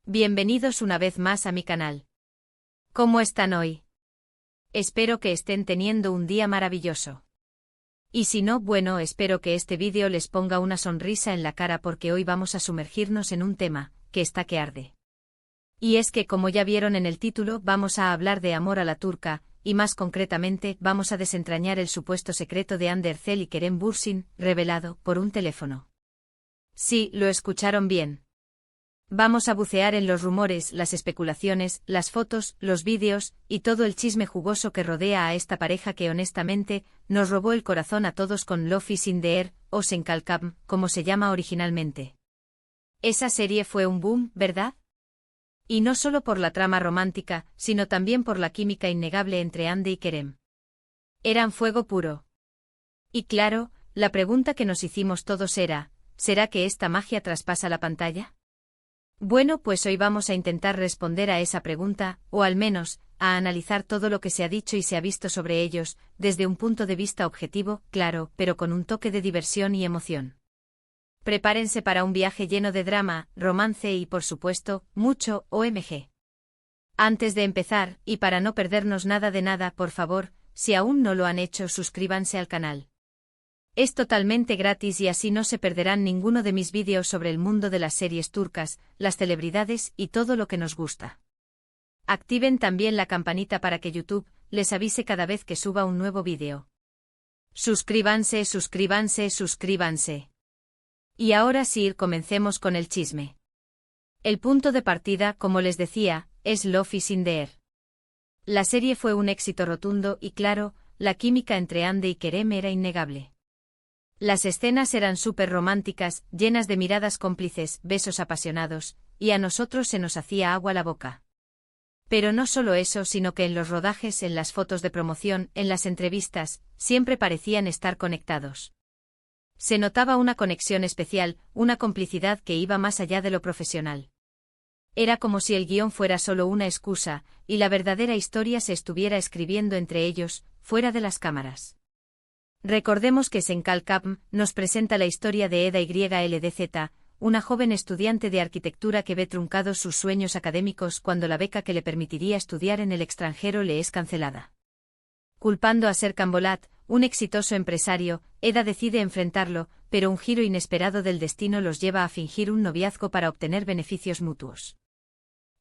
Bienvenidos una vez más a mi canal. ¿Cómo están hoy? Espero que estén teniendo un día maravilloso. Y si no, bueno, espero que este vídeo les ponga una sonrisa en la cara porque hoy vamos a sumergirnos en un tema, que está que arde. Y es que, como ya vieron en el título, vamos a hablar de amor a la turca, y más concretamente, vamos a desentrañar el supuesto secreto de Hande Erçel y Kerem Bürsin, revelado por un teléfono. Sí, lo escucharon bien. Vamos a bucear en los rumores, las especulaciones, las fotos, los vídeos, y todo el chisme jugoso que rodea a esta pareja que honestamente, nos robó el corazón a todos con Love is in the air, o Senkalkam, como se llama originalmente. Esa serie fue un boom, ¿verdad? Y no solo por la trama romántica, sino también por la química innegable entre Hande y Kerem. Eran fuego puro. Y claro, la pregunta que nos hicimos todos era, ¿será que esta magia traspasa la pantalla? Bueno, pues hoy vamos a intentar responder a esa pregunta, o al menos, a analizar todo lo que se ha dicho y se ha visto sobre ellos, desde un punto de vista objetivo, claro, pero con un toque de diversión y emoción. Prepárense para un viaje lleno de drama, romance y, por supuesto, mucho OMG. Antes de empezar, y para no perdernos nada de nada, por favor, si aún no lo han hecho, suscríbanse al canal. Es totalmente gratis y así no se perderán ninguno de mis vídeos sobre el mundo de las series turcas, las celebridades y todo lo que nos gusta. Activen también la campanita para que YouTube les avise cada vez que suba un nuevo vídeo. Suscríbanse, suscríbanse, suscríbanse. Y ahora sí, comencemos con el chisme. El punto de partida, como les decía, es Love is in the air. La serie fue un éxito rotundo y claro, la química entre Hande y Kerem era innegable. Las escenas eran súper románticas, llenas de miradas cómplices, besos apasionados, y a nosotros se nos hacía agua la boca. Pero no solo eso, sino que en los rodajes, en las fotos de promoción, en las entrevistas, siempre parecían estar conectados. Se notaba una conexión especial, una complicidad que iba más allá de lo profesional. Era como si el guión fuera solo una excusa, y la verdadera historia se estuviera escribiendo entre ellos, fuera de las cámaras. Recordemos que Senkalkam nos presenta la historia de Eda YLDZ, una joven estudiante de arquitectura que ve truncados sus sueños académicos cuando la beca que le permitiría estudiar en el extranjero le es cancelada. Culpando a Serkan Bolat, un exitoso empresario, Eda decide enfrentarlo, pero un giro inesperado del destino los lleva a fingir un noviazgo para obtener beneficios mutuos.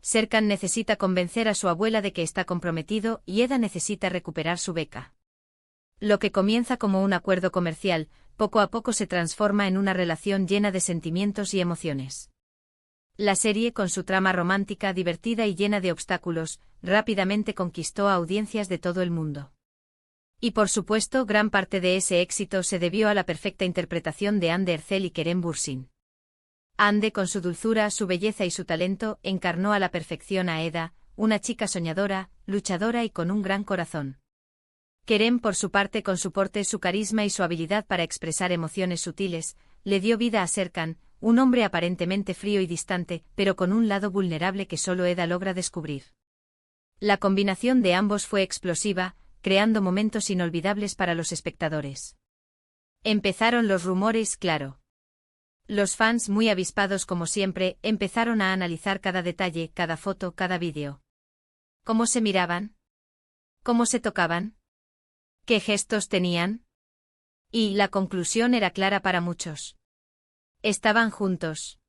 Serkan necesita convencer a su abuela de que está comprometido y Eda necesita recuperar su beca. Lo que comienza como un acuerdo comercial, poco a poco se transforma en una relación llena de sentimientos y emociones. La serie, con su trama romántica, divertida y llena de obstáculos, rápidamente conquistó a audiencias de todo el mundo. Y por supuesto, gran parte de ese éxito se debió a la perfecta interpretación de Hande Erçel y Kerem Bürsin. Hande, con su dulzura, su belleza y su talento, encarnó a la perfección a Eda, una chica soñadora, luchadora y con un gran corazón. Kerem, por su parte, con su porte, su carisma y su habilidad para expresar emociones sutiles, le dio vida a Serkan, un hombre aparentemente frío y distante, pero con un lado vulnerable que solo Eda logra descubrir. La combinación de ambos fue explosiva, creando momentos inolvidables para los espectadores. Empezaron los rumores, claro. Los fans, muy avispados como siempre, empezaron a analizar cada detalle, cada foto, cada vídeo. ¿Cómo se miraban? ¿Cómo se tocaban? ¿Qué gestos tenían? Y la conclusión era clara para muchos. Estaban juntos.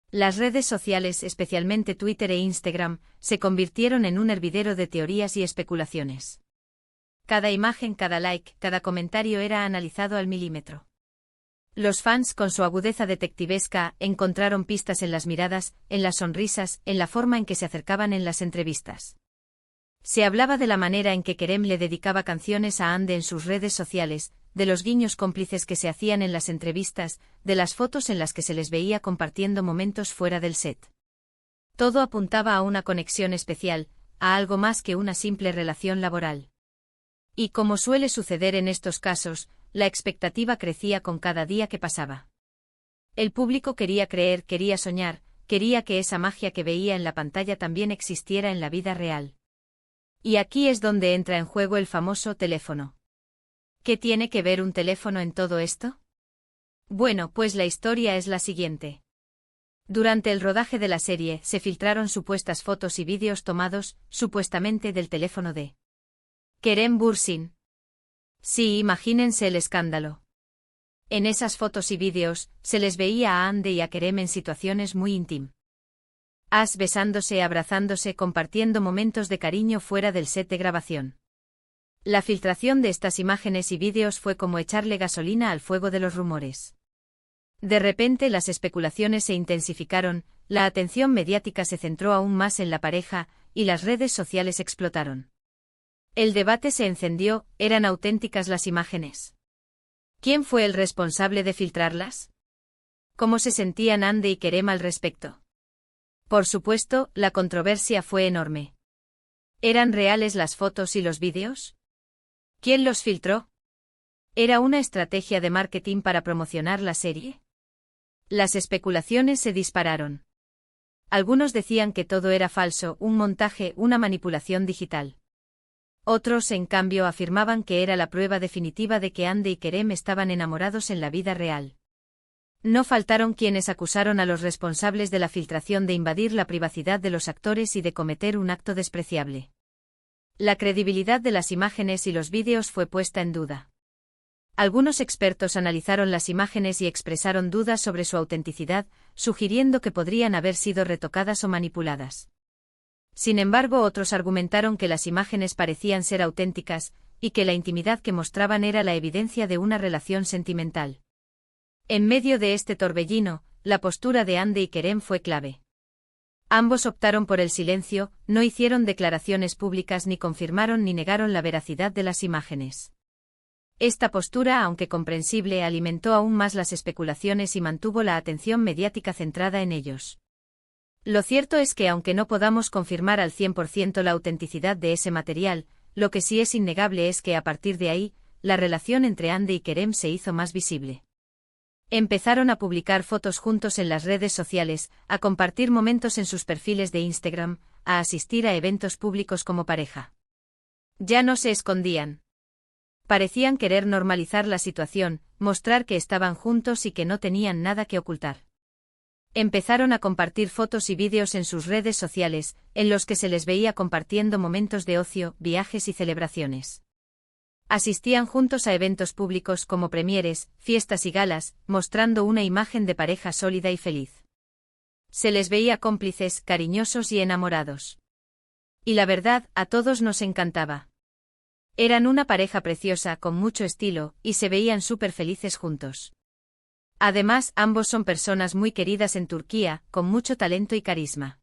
Las redes sociales, especialmente Twitter e Instagram, se convirtieron en un hervidero de teorías y especulaciones. Cada imagen, cada like, cada comentario era analizado al milímetro. Los fans, con su agudeza detectivesca, encontraron pistas en las miradas, en las sonrisas, en la forma en que se acercaban en las entrevistas. Se hablaba de la manera en que Kerem le dedicaba canciones a Hande en sus redes sociales, de los guiños cómplices que se hacían en las entrevistas, de las fotos en las que se les veía compartiendo momentos fuera del set. Todo apuntaba a una conexión especial, a algo más que una simple relación laboral. Y como suele suceder en estos casos, la expectativa crecía con cada día que pasaba. El público quería creer, quería soñar, quería que esa magia que veía en la pantalla también existiera en la vida real. Y aquí es donde entra en juego el famoso teléfono. ¿Qué tiene que ver un teléfono en todo esto? Bueno, pues la historia es la siguiente. Durante el rodaje de la serie, se filtraron supuestas fotos y vídeos tomados, supuestamente del teléfono de Kerem Bürsin. Sí, imagínense el escándalo. En esas fotos y vídeos, se les veía a Hande y a Kerem en situaciones muy íntimas. Besándose, abrazándose, compartiendo momentos de cariño fuera del set de grabación. La filtración de estas imágenes y vídeos fue como echarle gasolina al fuego de los rumores. De repente las especulaciones se intensificaron, la atención mediática se centró aún más en la pareja, y las redes sociales explotaron. El debate se encendió, ¿eran auténticas las imágenes? ¿Quién fue el responsable de filtrarlas? ¿Cómo se sentían Hande y Kerem al respecto? Por supuesto, la controversia fue enorme. ¿Eran reales las fotos y los vídeos? ¿Quién los filtró? ¿Era una estrategia de marketing para promocionar la serie? Las especulaciones se dispararon. Algunos decían que todo era falso, un montaje, una manipulación digital. Otros, en cambio, afirmaban que era la prueba definitiva de que Hande y Kerem estaban enamorados en la vida real. No faltaron quienes acusaron a los responsables de la filtración de invadir la privacidad de los actores y de cometer un acto despreciable. La credibilidad de las imágenes y los vídeos fue puesta en duda. Algunos expertos analizaron las imágenes y expresaron dudas sobre su autenticidad, sugiriendo que podrían haber sido retocadas o manipuladas. Sin embargo, otros argumentaron que las imágenes parecían ser auténticas, y que la intimidad que mostraban era la evidencia de una relación sentimental. En medio de este torbellino, la postura de Hande y Kerem fue clave. Ambos optaron por el silencio, no hicieron declaraciones públicas ni confirmaron ni negaron la veracidad de las imágenes. Esta postura, aunque comprensible, alimentó aún más las especulaciones y mantuvo la atención mediática centrada en ellos. Lo cierto es que aunque no podamos confirmar al 100% la autenticidad de ese material, lo que sí es innegable es que a partir de ahí, la relación entre Hande y Kerem se hizo más visible. Empezaron a publicar fotos juntos en las redes sociales, a compartir momentos en sus perfiles de Instagram, a asistir a eventos públicos como pareja. Ya no se escondían. Parecían querer normalizar la situación, mostrar que estaban juntos y que no tenían nada que ocultar. Empezaron a compartir fotos y vídeos en sus redes sociales, en los que se les veía compartiendo momentos de ocio, viajes y celebraciones. Asistían juntos a eventos públicos como premieres, fiestas y galas, mostrando una imagen de pareja sólida y feliz. Se les veía cómplices, cariñosos y enamorados. Y la verdad, a todos nos encantaba. Eran una pareja preciosa, con mucho estilo, y se veían súper felices juntos. Además, ambos son personas muy queridas en Turquía, con mucho talento y carisma.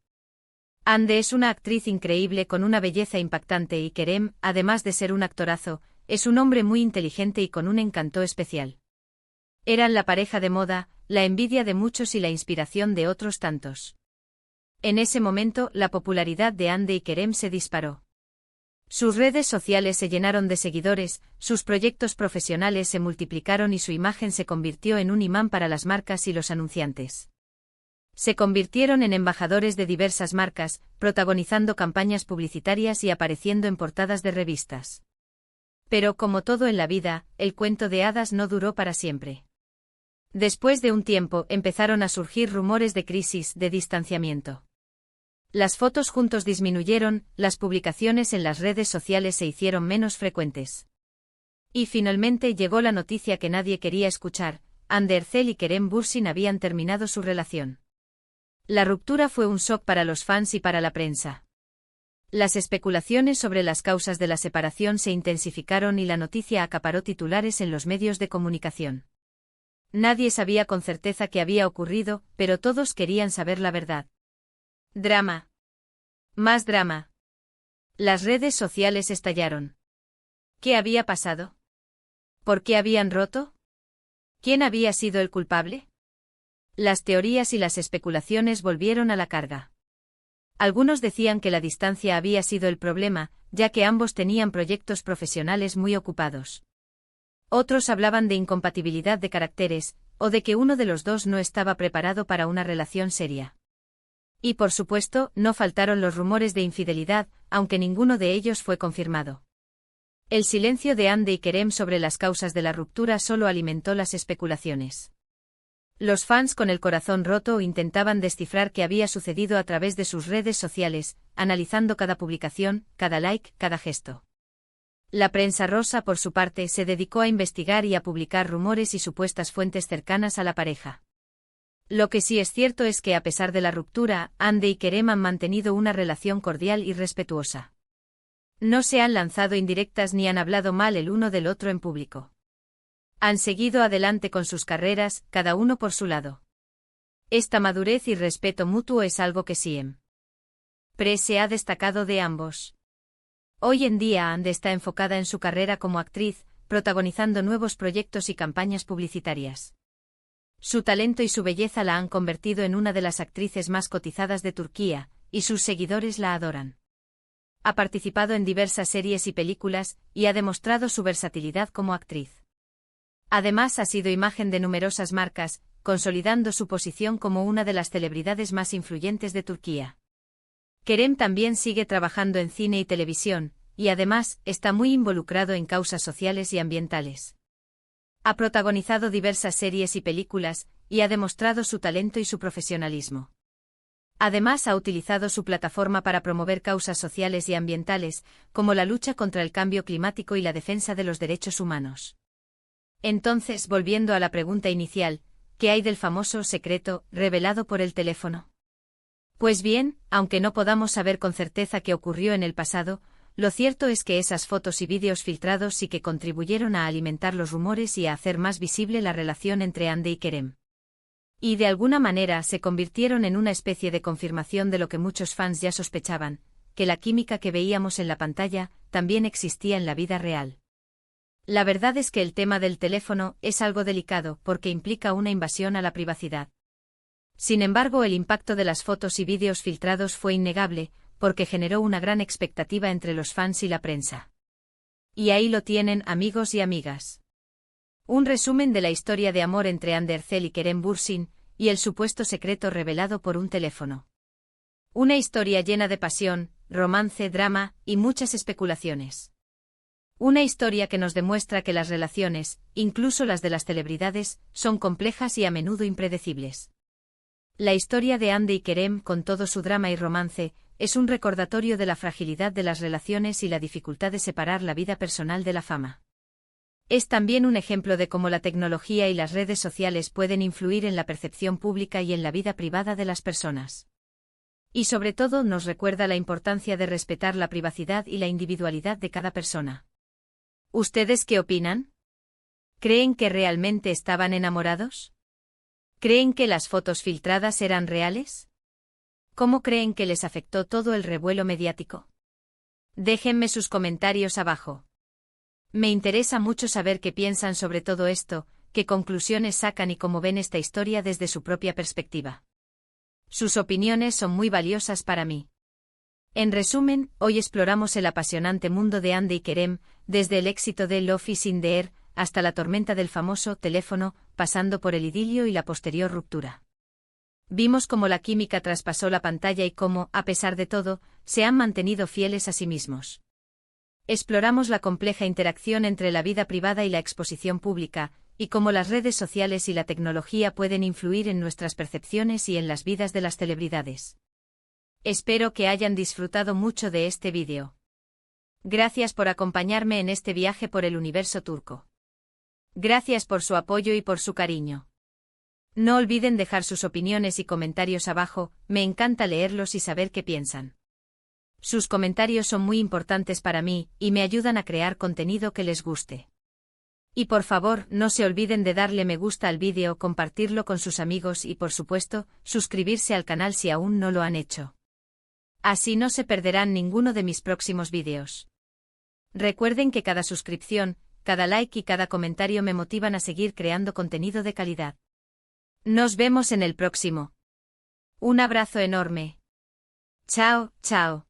Hande es una actriz increíble con una belleza impactante y Kerem, además de ser un actorazo, es un hombre muy inteligente y con un encanto especial. Eran la pareja de moda, la envidia de muchos y la inspiración de otros tantos. En ese momento, la popularidad de Hande y Kerem se disparó. Sus redes sociales se llenaron de seguidores, sus proyectos profesionales se multiplicaron y su imagen se convirtió en un imán para las marcas y los anunciantes. Se convirtieron en embajadores de diversas marcas, protagonizando campañas publicitarias y apareciendo en portadas de revistas. Pero como todo en la vida, el cuento de hadas no duró para siempre. Después de un tiempo, empezaron a surgir rumores de crisis, de distanciamiento. Las fotos juntos disminuyeron, las publicaciones en las redes sociales se hicieron menos frecuentes. Y finalmente llegó la noticia que nadie quería escuchar: Hande Erçel y Kerem Bürsin habían terminado su relación. La ruptura fue un shock para los fans y para la prensa. Las especulaciones sobre las causas de la separación se intensificaron y la noticia acaparó titulares en los medios de comunicación. Nadie sabía con certeza qué había ocurrido, pero todos querían saber la verdad. Drama. Más drama. Las redes sociales estallaron. ¿Qué había pasado? ¿Por qué habían roto? ¿Quién había sido el culpable? Las teorías y las especulaciones volvieron a la carga. Algunos decían que la distancia había sido el problema, ya que ambos tenían proyectos profesionales muy ocupados. Otros hablaban de incompatibilidad de caracteres, o de que uno de los dos no estaba preparado para una relación seria. Y por supuesto, no faltaron los rumores de infidelidad, aunque ninguno de ellos fue confirmado. El silencio de Hande y Kerem sobre las causas de la ruptura solo alimentó las especulaciones. Los fans con el corazón roto intentaban descifrar qué había sucedido a través de sus redes sociales, analizando cada publicación, cada like, cada gesto. La prensa rosa, por su parte, se dedicó a investigar y a publicar rumores y supuestas fuentes cercanas a la pareja. Lo que sí es cierto es que a pesar de la ruptura, Andy y Kerem han mantenido una relación cordial y respetuosa. No se han lanzado indirectas ni han hablado mal el uno del otro en público. Han seguido adelante con sus carreras, cada uno por su lado. Esta madurez y respeto mutuo es algo que siempre se ha destacado de ambos. Hoy en día Andy está enfocada en su carrera como actriz, protagonizando nuevos proyectos y campañas publicitarias. Su talento y su belleza la han convertido en una de las actrices más cotizadas de Turquía, y sus seguidores la adoran. Ha participado en diversas series y películas, y ha demostrado su versatilidad como actriz. Además ha sido imagen de numerosas marcas, consolidando su posición como una de las celebridades más influyentes de Turquía. Kerem también sigue trabajando en cine y televisión, y además está muy involucrado en causas sociales y ambientales. Ha protagonizado diversas series y películas, y ha demostrado su talento y su profesionalismo. Además ha utilizado su plataforma para promover causas sociales y ambientales, como la lucha contra el cambio climático y la defensa de los derechos humanos. Entonces, volviendo a la pregunta inicial, ¿qué hay del famoso secreto revelado por el teléfono? Pues bien, aunque no podamos saber con certeza qué ocurrió en el pasado, lo cierto es que esas fotos y vídeos filtrados sí que contribuyeron a alimentar los rumores y a hacer más visible la relación entre Andy y Kerem. Y de alguna manera se convirtieron en una especie de confirmación de lo que muchos fans ya sospechaban, que la química que veíamos en la pantalla también existía en la vida real. La verdad es que el tema del teléfono es algo delicado porque implica una invasión a la privacidad. Sin embargo, el impacto de las fotos y vídeos filtrados fue innegable, porque generó una gran expectativa entre los fans y la prensa. Y ahí lo tienen, amigos y amigas. Un resumen de la historia de amor entre Hande Erçel y Kerem Bürsin, y el supuesto secreto revelado por un teléfono. Una historia llena de pasión, romance, drama, y muchas especulaciones. Una historia que nos demuestra que las relaciones, incluso las de las celebridades, son complejas y a menudo impredecibles. La historia de Hande y Kerem, con todo su drama y romance, es un recordatorio de la fragilidad de las relaciones y la dificultad de separar la vida personal de la fama. Es también un ejemplo de cómo la tecnología y las redes sociales pueden influir en la percepción pública y en la vida privada de las personas. Y sobre todo nos recuerda la importancia de respetar la privacidad y la individualidad de cada persona. ¿Ustedes qué opinan? ¿Creen que realmente estaban enamorados? ¿Creen que las fotos filtradas eran reales? ¿Cómo creen que les afectó todo el revuelo mediático? Déjenme sus comentarios abajo. Me interesa mucho saber qué piensan sobre todo esto, qué conclusiones sacan y cómo ven esta historia desde su propia perspectiva. Sus opiniones son muy valiosas para mí. En resumen, hoy exploramos el apasionante mundo de Hande y Kerem, desde el éxito de Love is in the air hasta la tormenta del famoso teléfono, pasando por el idilio y la posterior ruptura. Vimos cómo la química traspasó la pantalla y cómo, a pesar de todo, se han mantenido fieles a sí mismos. Exploramos la compleja interacción entre la vida privada y la exposición pública, y cómo las redes sociales y la tecnología pueden influir en nuestras percepciones y en las vidas de las celebridades. Espero que hayan disfrutado mucho de este vídeo. Gracias por acompañarme en este viaje por el universo turco. Gracias por su apoyo y por su cariño. No olviden dejar sus opiniones y comentarios abajo, me encanta leerlos y saber qué piensan. Sus comentarios son muy importantes para mí, y me ayudan a crear contenido que les guste. Y por favor, no se olviden de darle me gusta al vídeo, compartirlo con sus amigos y por supuesto, suscribirse al canal si aún no lo han hecho. Así no se perderán ninguno de mis próximos vídeos. Recuerden que cada suscripción, cada like y cada comentario me motivan a seguir creando contenido de calidad. Nos vemos en el próximo. Un abrazo enorme. Chao, chao.